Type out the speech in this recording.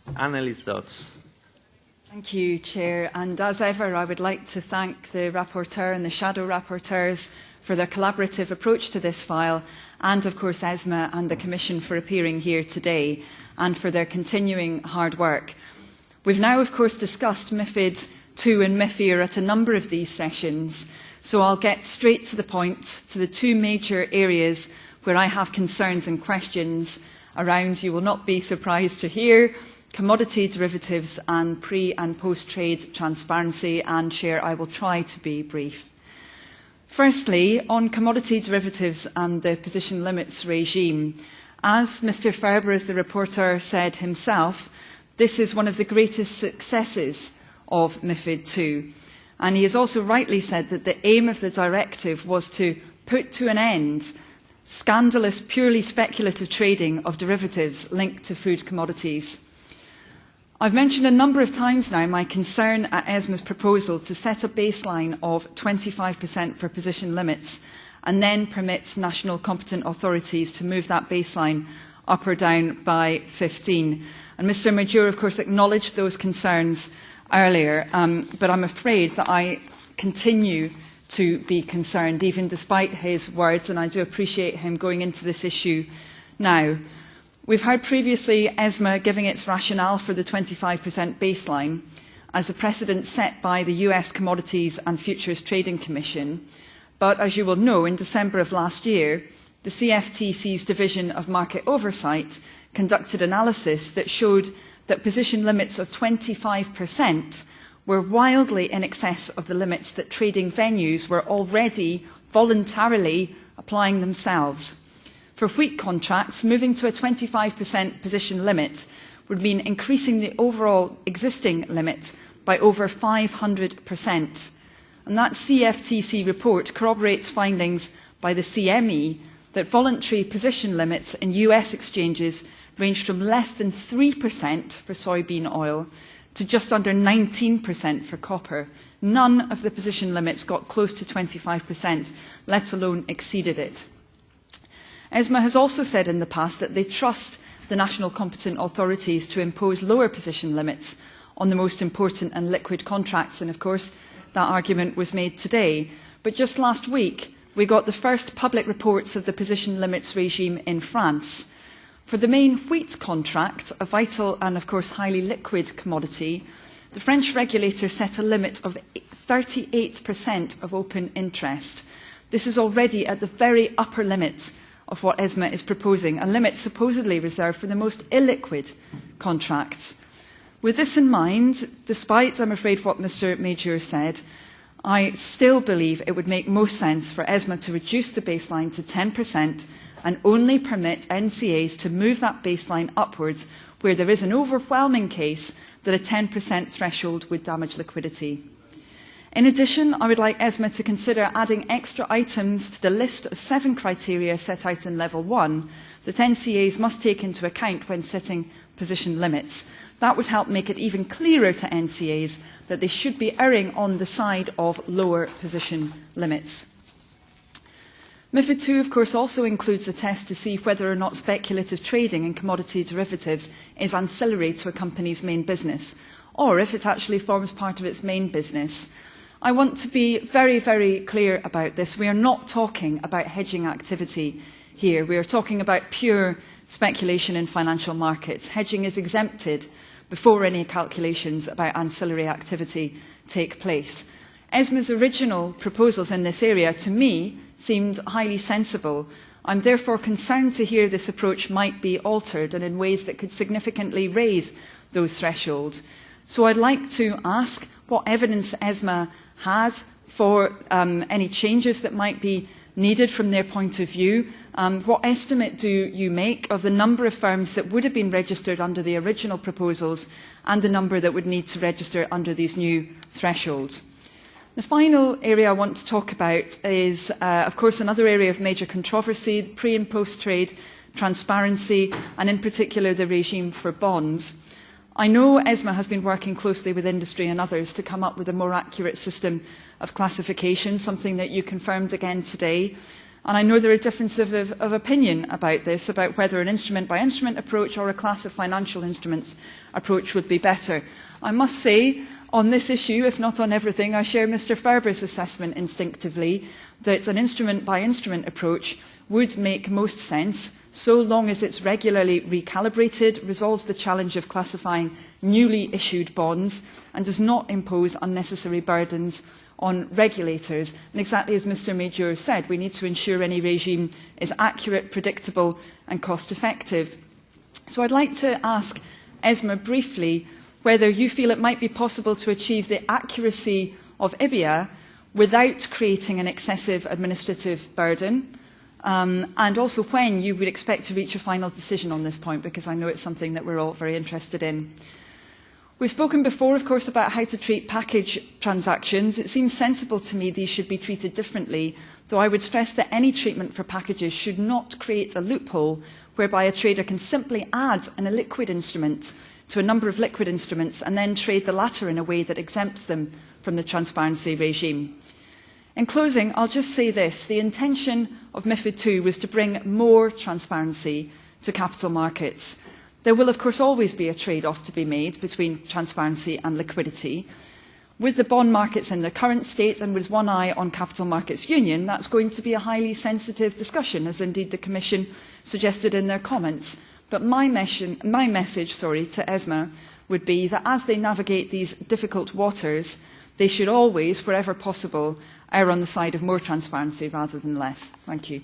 Anneliese Dodds. Thank you, Chair. And as ever, I would like to thank the Rapporteur and the Shadow Rapporteurs for their collaborative approach to this file, and of course ESMA and the Commission for appearing here today, and for their continuing hard work. We've now, of course, discussed MiFID II and MiFIR at a number of these sessions, so I'll get straight to the point, to the two major areas where I have concerns and questions around, you will not be surprised to hear, commodity derivatives and pre- and post-trade transparency, and Chair, I will try to be brief. Firstly, on commodity derivatives and the position limits regime, as Mr Ferber, as the reporter, said himself, this is one of the greatest successes of MiFID II. And he has also rightly said that the aim of the directive was to put to an end scandalous, purely speculative trading of derivatives linked to food commodities. I've mentioned a number of times now my concern at ESMA's proposal to set a baseline of 25% for position limits and then permit national competent authorities to move that baseline up or down by 15. And Mr Major, of course, acknowledged those concerns earlier, but I'm afraid that I continue to be concerned, even despite his words, and I do appreciate him going into this issue now. We've heard previously ESMA giving its rationale for the 25% baseline as the precedent set by the US Commodities and Futures Trading Commission. But as you will know, in December of last year, the CFTC's Division of Market Oversight conducted analysis that showed that position limits of 25% were wildly in excess of the limits that trading venues were already voluntarily applying themselves. For wheat contracts, moving to a 25% position limit would mean increasing the overall existing limit by over 500%. And that CFTC report corroborates findings by the CME that voluntary position limits in US exchanges ranged from less than 3% for soybean oil to just under 19% for copper. None of the position limits got close to 25%, let alone exceeded it. ESMA has also said in the past that they trust the national competent authorities to impose lower position limits on the most important and liquid contracts, and of course that argument was made today. But just last week we got the first public reports of the position limits regime in France. For the main wheat contract, a vital and of course highly liquid commodity, the French regulator set a limit of 38% of open interest. This is already at the very upper limit of what ESMA is proposing, a limit supposedly reserved for the most illiquid contracts. With this in mind, despite, I'm afraid, what Mr Major said, I still believe it would make most sense for ESMA to reduce the baseline to 10% and only permit NCAs to move that baseline upwards where there is an overwhelming case that a 10% threshold would damage liquidity. In addition, I would like ESMA to consider adding extra items to the list of 7 criteria set out in Level 1 that NCAs must take into account when setting position limits. That would help make it even clearer to NCAs that they should be erring on the side of lower position limits. MiFID II, of course, also includes a test to see whether or not speculative trading in commodity derivatives is ancillary to a company's main business, or if it actually forms part of its main business. I want to be very, very clear about this. We are not talking about hedging activity here. We are talking about pure speculation in financial markets. Hedging is exempted before any calculations about ancillary activity take place. ESMA's original proposals in this area, to me, seemed highly sensible. I'm therefore concerned to hear this approach might be altered and in ways that could significantly raise those thresholds. So I'd like to ask what evidence ESMA has for any changes that might be needed from their point of view. What estimate do you make of the number of firms that would have been registered under the original proposals and the number that would need to register under these new thresholds? The final area I want to talk about is, of course, another area of major controversy, pre- and post-trade transparency, and in particular the regime for bonds. I know ESMA has been working closely with industry and others to come up with a more accurate system of classification, something that you confirmed again today. And I know there are differences of opinion about this, about whether an instrument-by-instrument approach or a class of financial instruments approach would be better. I must say, on this issue, if not on everything, I share Mr. Ferber's assessment instinctively that an instrument-by-instrument approach would make most sense, so long as it's regularly recalibrated, resolves the challenge of classifying newly issued bonds, and does not impose unnecessary burdens on regulators. And exactly as Mr. Major said, we need to ensure any regime is accurate, predictable, and cost-effective. So I'd like to ask Esma briefly whether you feel it might be possible to achieve the accuracy of IBIA without creating an excessive administrative burden, and also when you would expect to reach a final decision on this point, because I know it's something that we're all very interested in. We've spoken before, of course, about how to treat package transactions. It seems sensible to me these should be treated differently, though I would stress that any treatment for packages should not create a loophole whereby a trader can simply add an illiquid instrument to a number of liquid instruments and then trade the latter in a way that exempts them from the transparency regime. In closing, I'll just say this. The intention of MiFID II was to bring more transparency to capital markets. There will, of course, always be a trade-off to be made between transparency and liquidity. With the bond markets in their current state and with one eye on Capital Markets Union, that's going to be a highly sensitive discussion, as indeed the Commission suggested in their comments. But my message to ESMA would be that as they navigate these difficult waters, they should always, wherever possible, err on the side of more transparency rather than less. Thank you.